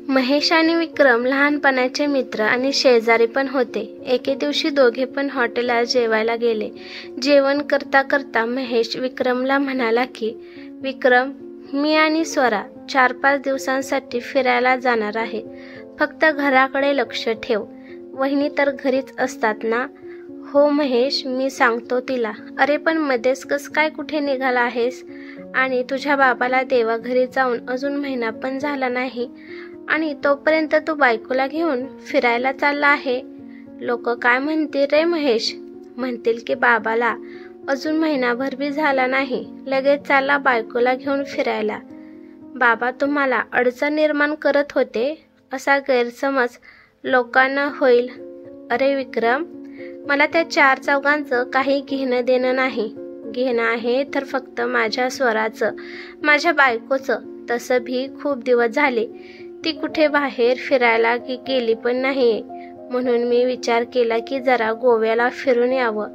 महेश आणि विक्रम लहानपणाचे मित्र आणि शेजारी पण होते. एके दिवशी दोघे पण हॉटेलला जेवायला गेले. जेवण करता करता महेश विक्रमला म्हणाला की, विक्रम, मी आणि स्वरा 4-5 दिवसांसाठी फिरायला जाणार आहे. फक्त घराकडे लक्ष ठेव. वहिनी तर घरीच असतात ना? हो महेश, मी सांगतो तिला. अरे पण मध्येच कस काय कुठे निघाला आहेस? आणि तुझ्या बाबाला देवाघरी जाऊन अजून महिना पण झाला नाही आणि तोपर्यंत तू बायकोला घेऊन फिरायला चालला आहे. लोक काय म्हणतील रे महेश? म्हणतील की बाबाला अजून महिनाभर बी झाला नाही, लगेच चालला बायकोला घेऊन फिरायला. बाबा तुम्हाला अडचण निर्माण करत होते असा गैरसमज लोकांना होईल. अरे विक्रम, मला त्या 4 चौघांचं काही घेणं देणं नाही. घेणं आहे तर फक्त माझ्या स्वराचं, माझ्या बायकोचं. तसं भी खूप दिवस झाले ती कुठे बाहेर फिरायला गेली पण नाही, म्हणून मी विचार केला की जरा गोव्याला फिरून यावं.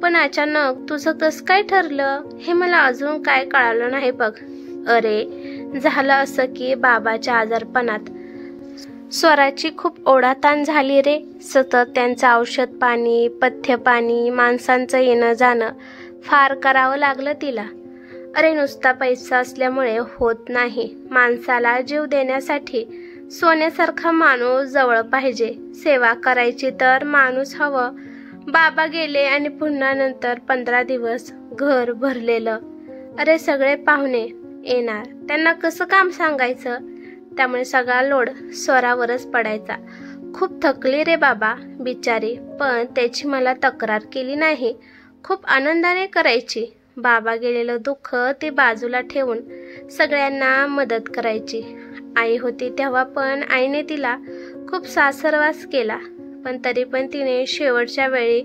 पण अचानक तुझं कसं काय ठरलं हे मला अजून काय कळालं नाही बघ. अरे झालं असं की बाबाच्या आजारपणात स्वराची खूप ओढाताण झाली रे. सतत त्यांचं औषध पाणी, पथ्य पाणी, माणसांचं येणं जाणं फार करावं लागलं तिला. अरे नुसता पैसा असल्यामुळे होत नाही. माणसाला जीव देण्यासाठी सोन्यासारखा माणूस जवळ पाहिजे. सेवा करायची तर माणूस हवं. बाबा गेले आणि पुन्हा नंतर 15 दिवस घर भरलेलं. अरे सगळे पाहुणे येणार, त्यांना कसं काम सांगायचं? त्यामुळे सगळा लोड स्वरावरच पडायचा. खूप थकली रे बाबा बिचारी, पण त्याची मला तक्रार केली नाही. खूप आनंदाने करायची. बाबा गेलेलं दुःख ती बाजूला ठेवून सगळ्यांना मदत करायची. आई होती तेव्हा पण आईने तिला खूप सासरवास केला, पण तरी पण तिने शेवटच्या वेळी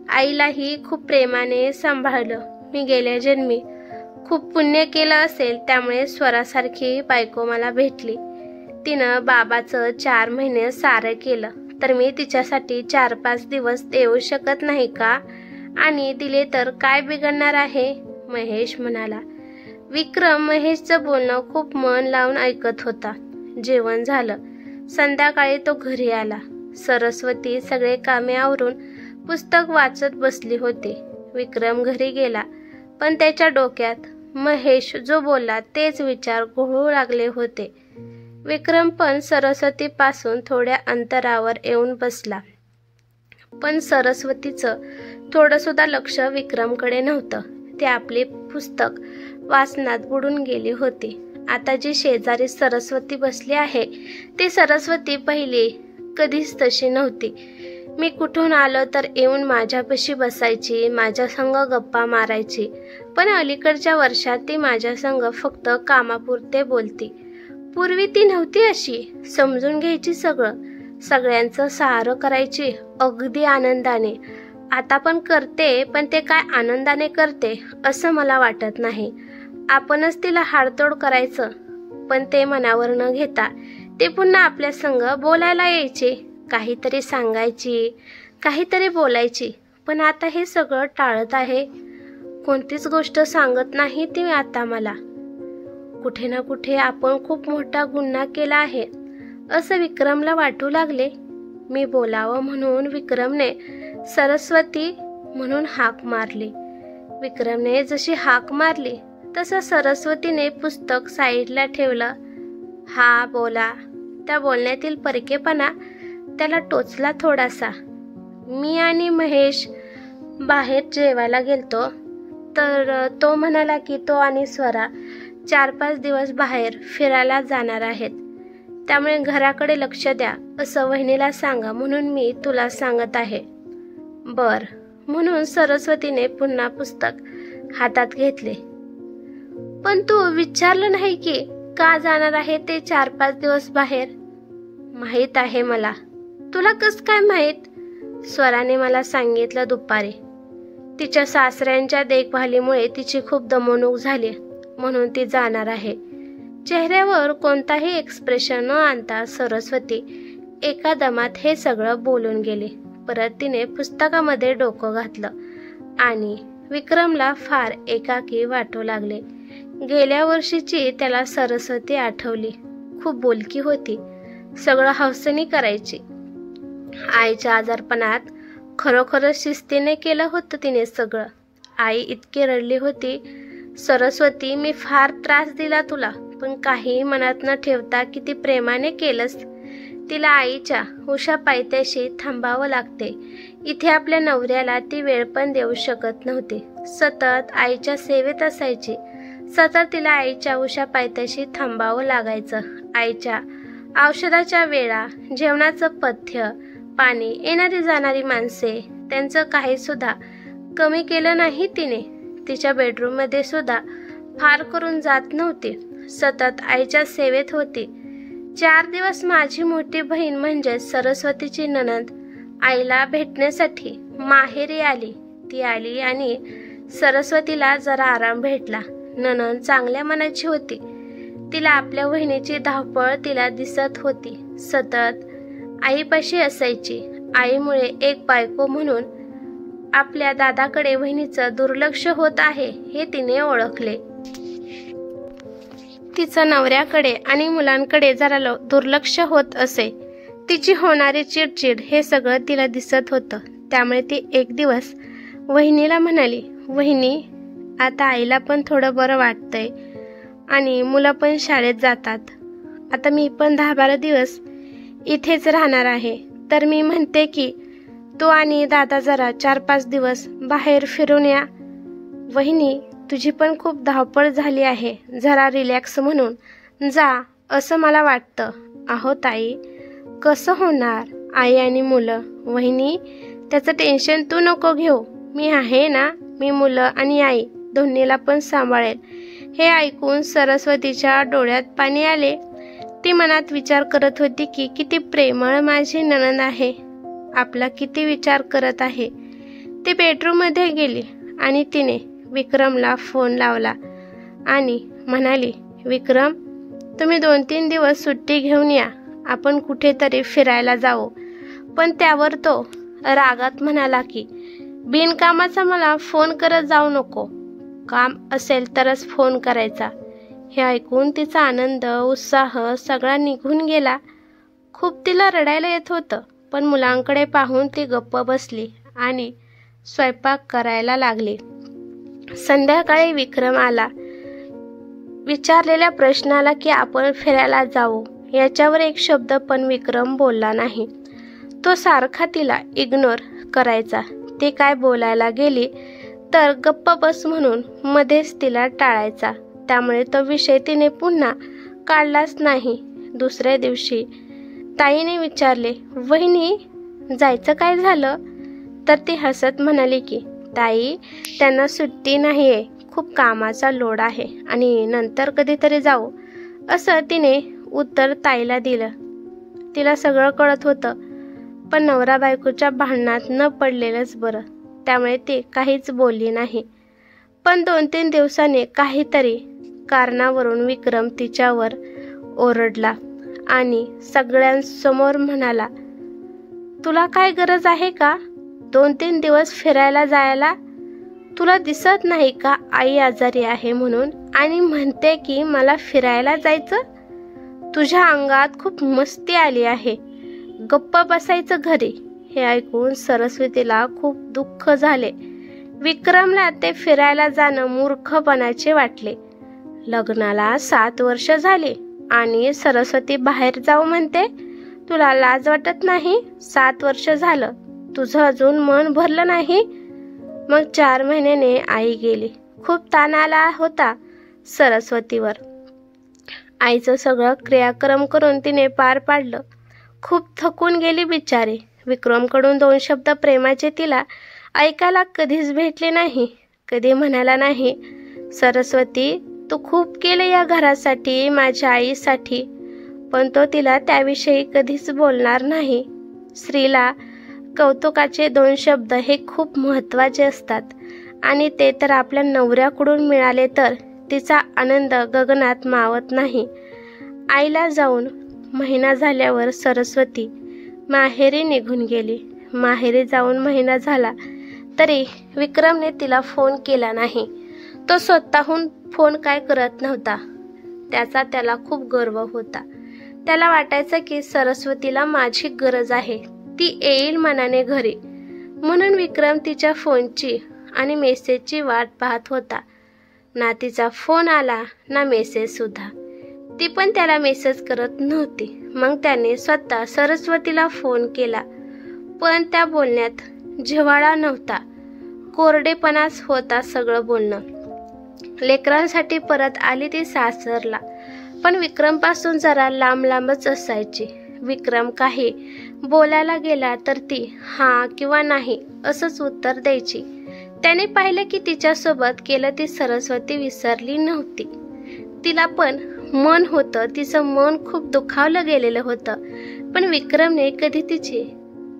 आईलाही खूप प्रेमाने सांभाळलं. मी गेल्या जन्मी खूप पुण्य केलं असेल, त्यामुळे स्वरासारखी बायको मला भेटली. तिनं बाबाचं 4 महिने सारं केलं, तर मी तिच्यासाठी 4-5 दिवस देऊ शकत नाही का? आणि दिले तर काय बिघडणार आहे? महेश म्हणाला. विक्रम महेशचं बोलणं खूप मन लावून ऐकत होता. जेवण झालं. संध्याकाळी तो घरी आला. सरस्वती सगळे कामे आवरून पुस्तक वाचत बसली होती. विक्रम घरी गेला, पण त्याच्या डोक्यात महेश जो बोलला तेच विचार घोळू लागले होते. विक्रम पण सरस्वतीपासून थोड्या अंतरावर येऊन बसला, पण सरस्वतीचं थोडं सुद्धा लक्ष विक्रमकडे नव्हतं. ती आपले पुस्तक वाचनात बुडून गेली होती. आता जी शेजारी सरस्वती बसली आहे ती सरस्वती पहिली कधीच तशी नव्हती. मी कुठून आलो तर येऊन माझ्यापाशी बसायची, माझ्या संग गप्पा मारायची, पण अलीकडच्या वर्षात ती माझ्या संग फक्त कामापुरते बोलती. पूर्वी ती नव्हती अशी. समजून घ्यायची सगळं, सगळ्यांचं सहारं करायची अगदी आनंदाने. आता पण करते, पण ते काय आनंदाने करते असं मला वाटत नाही. आपणच तिला हाडतोड करायचं, पण ते मनावर न घेता ते पुन्हा आपल्या संग बोलायला यायचे, काहीतरी सांगायची, काहीतरी बोलायची. पण आता हे सगळं टाळत आहे. कोणतीच गोष्ट सांगत नाही ती आता मला. कुठे ना कुठे आपण खूप मोठा गुन्हा केला आहे असं विक्रमला वाटू लागले. मी बोलावं म्हणून विक्रमने सरस्वती म्हणून हाक मारली. विक्रमने जशी हाक मारली तसं सरस्वतीने पुस्तक साईडला ठेवलं. हा बोला. त्या बोलण्यातील परकेपणा त्याला टोचला थोडासा. मी आणि महेश बाहेर जेवायला गेलतो, तर तो म्हणाला की तो आणि स्वरा 4-5 दिवस बाहेर फिरायला जाणार आहेत, त्यामुळे घराकडे लक्ष द्या असं वहिनीला सांगा, म्हणून मी तुला सांगत आहे. बर, म्हणून सरस्वतीने पुन्हा पुस्तक हातात घेतले. पण तू विचारलं नाही की का जाणार आहे ते 4-5 दिवस बाहेर? माहीत आहे मला. तुला कसं काय माहीत? स्वराने मला सांगितलं दुपारी. तिच्या सासऱ्यांच्या देखभालीमुळे तिची खूप दमवणूक झाली, म्हणून ती जाणार आहे. चेहऱ्यावर कोणताही एक्सप्रेशन न आणता सरस्वती एका दमात हे सगळं बोलून गेली. परत तिने पुस्तकामध्ये डोकं घातलं आणि विक्रमला फार एकाकी वाटू लागले. गेल्या वर्षीची त्याला सरस्वती आठवली. खूप बोलकी होती. सगळं हौसेने करायची. आईच्या आजारपणात खरोखर शिस्तीने केलं होतं तिने सगळं. आई इतकी रडली होती, सरस्वती मी फार त्रास दिला तुला, पण काही मनात न ठेवता किती प्रेमाने केलंस. तिला आईच्या उषा पायथ्याशी थांबावं लागते. इथे आपल्या नवऱ्याला ती वेळ पण देऊ शकत नव्हती. सतत आईच्या सेवेत असायची. सतत तिला आईच्या उषा पायथ्याशी थांबावं लागायचं. आईच्या औषधाच्या वेळा, जेवणाचं पथ्य, पाणी, येणारी जाणारी माणसे, त्यांचं काही सुद्धा कमी केलं नाही तिने. तिच्या बेडरूममध्ये सुद्धा फार करून जात नव्हती. सतत आईच्या सेवेत होती. 4 दिवस माझी मोठी बहीण म्हणजे सरस्वतीची नणंद आईला भेटण्यासाठी माहेरी आली. ती आली आणि सरस्वतीला जरा आराम भेटला. नणंद चांगल्या मनाची होती. तिला आपल्या वहिनीची धावपळ तिला दिसत होती. सतत आईपाशी असायची. आईमुळे एक बायको म्हणून आपल्या दादाकडे वहिनीचं दुर्लक्ष होत आहे हे तिने ओळखले. तिचं नवऱ्याकडे आणि मुलांकडे जरा दुर्लक्ष होत असे. तिची होणारी चिडचिड हे सगळं तिला दिसत होतं. त्यामुळे ती एक दिवस वहिनीला म्हणाली, वहिनी आता आईला पण थोडं बरं वाटतंय आणि मुलं पण शाळेत जातात. आता मी पण 10-12 दिवस इथेच राहणार आहे. तर मी म्हणते की तू आणि दादा जरा 4-5 दिवस बाहेर फिरून या. वहिनी तुझी पण खूप धावपळ झाली आहे, जरा रिलॅक्स म्हणून जा असं मला वाटतं. अहो ताई कसं होणार, आई आणि मुलं. वहिनी त्याचं टेन्शन तू नको घेऊ, मी आहे ना. मी मुलं आणि आई दोन्हीला पण सांभाळेल. हे ऐकून सरस्वतीच्या डोळ्यात पाणी आले. ती मनात विचार करत होती की किती प्रेमळ माझी नणंद आहे, आपला किती विचार करत आहे. ती बेडरूममध्ये गेली आणि तिने विक्रमला फोन लावला आणि म्हणाली, विक्रम तुम्ही 2-3 दिवस सुट्टी घेऊन या, आपण कुठेतरी फिरायला जाऊ. पण त्यावर तो रागात म्हणाला की बिनकामाचा मला फोन करत जाऊ नको, काम असेल तरच फोन करायचा. हे ऐकून तिचा आनंद उत्साह सगळा निघून गेला. खूप तिला रडायला येत होतं. पण मुलांकडे पाहून ती गप्प बसली आणि स्वयंपाक करायला लागली. संध्याकाळी विक्रम आला. विचारलेल्या प्रश्नाला की आपण फिरायला जाऊ याच्यावर एक शब्द पण विक्रम बोलला नाही. तो सारखा तिला इग्नोर करायचा. ती काय बोलायला गेली तर गप्प बस म्हणून मध्येच तिला टाळायचा. त्यामुळे तो विषय तिने पुन्हा काढलाच नाही. दुसऱ्या दिवशी ताईने विचारले, वहिनी जायचं काय झालं? तर ती हसत म्हणाली की ताई त्यांना सुट्टी नाहीये, खूप कामाचा लोड आहे आणि नंतर कधीतरी जाऊ, असं तिने उत्तर ताईला दिलं. तिला सगळं कळत होतं, पण नवरा बायकोच्या भांडणात न पडलेलंच बरं. त्यामुळे ती काहीच बोलली नाही. पण 2-3 दिवसांनी काहीतरी कारणावरून विक्रम तिच्यावर ओरडला आणि सगळ्यांसमोर म्हणाला, तुला काय गरज आहे का 2-3 दिवस फिरायला जायला? तुला दिसत नाही का आई आजारी आहे म्हणून आणि म्हणते की मला फिरायला जायचं? तुझ्या अंगात खूप मस्ती आली आहे, गप्प बसायचं घरी. हे ऐकून सरस्वतीला खूप दुःख झाले. विक्रमला ते फिरायला जाणं मूर्खपणाचे वाटले. लग्नाला 7 वर्ष झाली आणि सरस्वती बाहेर जाऊ म्हणते. तुला लाज वाटत नाही? 7 वर्ष झालं, तुझं अजून मन भरलं नाही? मग 4 महिन्याने आई गेली. खूप ताण आला होता सरस्वतीवर. आईचं सगळं क्रियाक्रम करून तिने पार पाडलं. खूप थकून गेली बिचारी. विक्रमकडून 2 शब्द प्रेमाचे तिला ऐकायला कधीच भेटले नाही. कधी म्हणाला नाही, सरस्वती तू खूप केलं या घरासाठी, माझ्या आईसाठी. पण तो तिला त्याविषयी कधीच बोलणार नाही. स्त्रीला कौतुकाचे 2 शब्द हे खूप महत्त्वाचे असतात आणि ते तर आपल्या नवऱ्याकडून मिळाले तर तिचा आनंद गगनात मावत नाही. आईला जाऊन महिना झाल्यावर सरस्वती माहेरी निघून गेली. माहेरी जाऊन महिना झाला तरी विक्रमने तिला फोन केला नाही. तो स्वतःहून फोन काय करत नव्हता. त्याचा त्याला खूप गर्व होता. त्याला वाटायचं की सरस्वतीला माझी गरज आहे, ती येईल मनाने घरी. म्हणून विक्रम तिच्या फोनची आणि मेसेजची वाट पाहत होता. ना तिचा फोन आला ना मेसेज सुद्धा. ती पण त्याला मेसेज करत नव्हती. मग त्याने स्वतः सरस्वतीला फोन केला, पण त्या बोलण्यात जिव्हाळा नव्हता, कोरडेपणाच होता सगळं बोलणं. लेकरांसाठी परत आली ती सासरला, पण विक्रमपासून जरा लांब लांबच असायची. विक्रम काही बोलायला गेला तर ती हां किंवा नाही असंच उत्तर द्यायची. त्याने पाहिलं की तिच्यासोबत केलं ती सरस्वती विसरली नव्हती. तिला पण मन होतं, तिचं मन खूप दुखावलं गेलेलं होतं. पण विक्रमने कधी तिची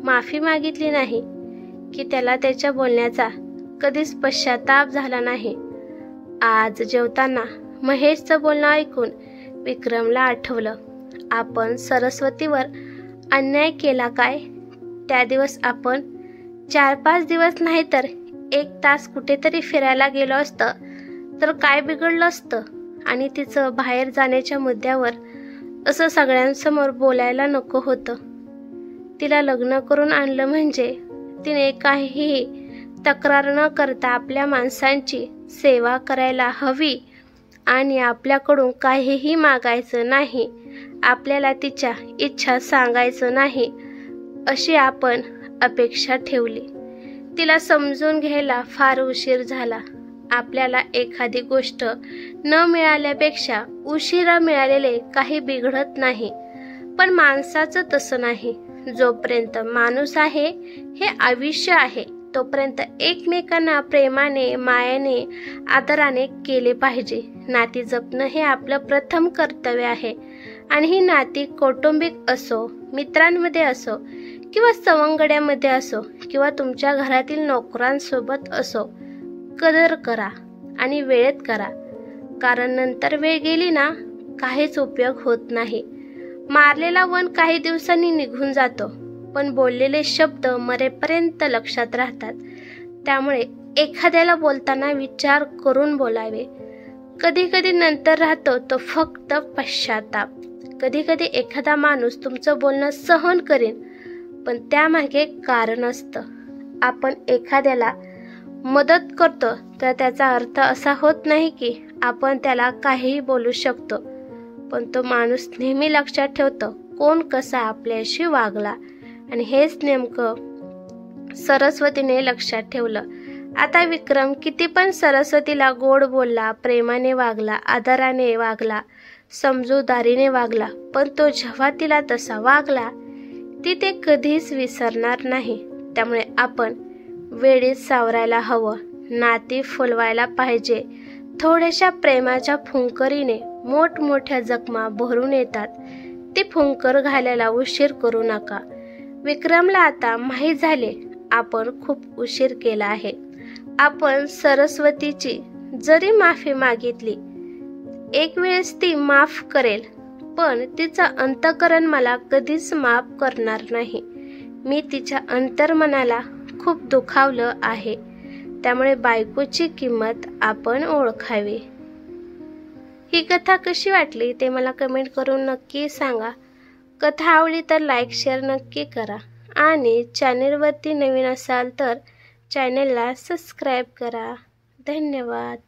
माफी मागितली नाही की त्याला त्याच्या बोलण्याचा कधीच पश्चाताप झाला नाही. आज जेवताना महेशचं बोलणं ऐकून विक्रमला आठवलं, आपण सरस्वतीवर अन्याय केला काय? त्या दिवस आपण 4-5 दिवस नाही तर 1 तास कुठेतरी फिरायला गेलो असतं तर काय बिघडलं असतं? आणि तिचं बाहेर जाण्याच्या मुद्द्यावर असं सगळ्यांसमोर बोलायला नको होतं. तिला लग्न करून आणलं म्हणजे तिने काहीही तक्रार न करता आपल्या माणसांची सेवा करायला हवी आणि आपल्याकडून काहीही मागायचं नाही, आपल्याला तिच्या इच्छा सांगायचं नाही अशी आपण अपेक्षा ठेवली. तिला समजून घ्यायला फार उशीर झाला. आपल्याला एखादी गोष्ट न मिळाल्यापेक्षा उशिरा मिळालेले काही बिघडत नाही, पण माणसाचं तसं नाही. जोपर्यंत माणूस आहे, हे आयुष्य आहे, तोपर्यंत एकमेकांना प्रेमाने, मायाने, आदराने केले पाहिजे. नाती जपणं हे आपलं प्रथम कर्तव्य आहे. आणि ही नाती कौटुंबिक असो, मित्रांमध्ये असो किंवा सवंगड्यामध्ये असो किंवा तुमच्या घरातील नोकरांसोबत असो, कदर करा आणि वेळेत करा. कारण नंतर वेळ गेली ना, काहीच उपयोग होत नाही. मारलेला वन काही दिवसांनी निघून जातो, पण बोललेले शब्द मरेपर्यंत लक्षात राहतात. त्यामुळे एखाद्याला बोलताना विचार करून बोलावे. कधी कधी नंतर राहतो तो फक्त पश्चाताप. कधी कधी एखादा माणूस तुमचं बोलणं सहन करेन, पण त्यामागे कारण असतं. आपण एखाद्याला मदत करतो तर त्याचा अर्थ असा होत नाही की आपण त्याला काहीही बोलू शकतो, पण तो माणूस नेहमी लक्षात ठेवतो कोण कसा आपल्याशी वागला. आणि हेच नेमकं सरस्वतीने लक्षात ठेवलं. आता विक्रम किती पण सरस्वतीला गोड बोलला, प्रेमाने वागला, आदराने वागला, समजूदारीने वागला, पण तो जेव्हा तिला तसा वागला ती ते कधीच विसरणार नाही. त्यामुळे आपण वेळीच सावरायला हवं. नाती फुलवायला पाहिजे. थोड्याशा प्रेमाच्या फुंकरीने मोठमोठ्या जखमा भरून येतात. ते फुंकर घालायला उशीर करू नका. विक्रमला आता माहीत झाले आपण खूप उशीर केला आहे. आपण सरस्वतीची जरी माफी मागितली, एक वेळेस ती माफ करेल, पण तिचं अंतःकरण मला कधीच माफ करणार नाही. मी तिच्या अंतर्मनाला खूप दुखावलं आहे. त्यामुळे बायकोची किंमत आपण ओळखावी. ही कथा कशी वाटली ते मला कमेंट करून नक्की सांगा. कथा आवडली तर लाईक शेअर नक्की करा आणि चॅनेलवरती नवीन असाल तर चॅनेलला सबस्क्राईब करा. धन्यवाद.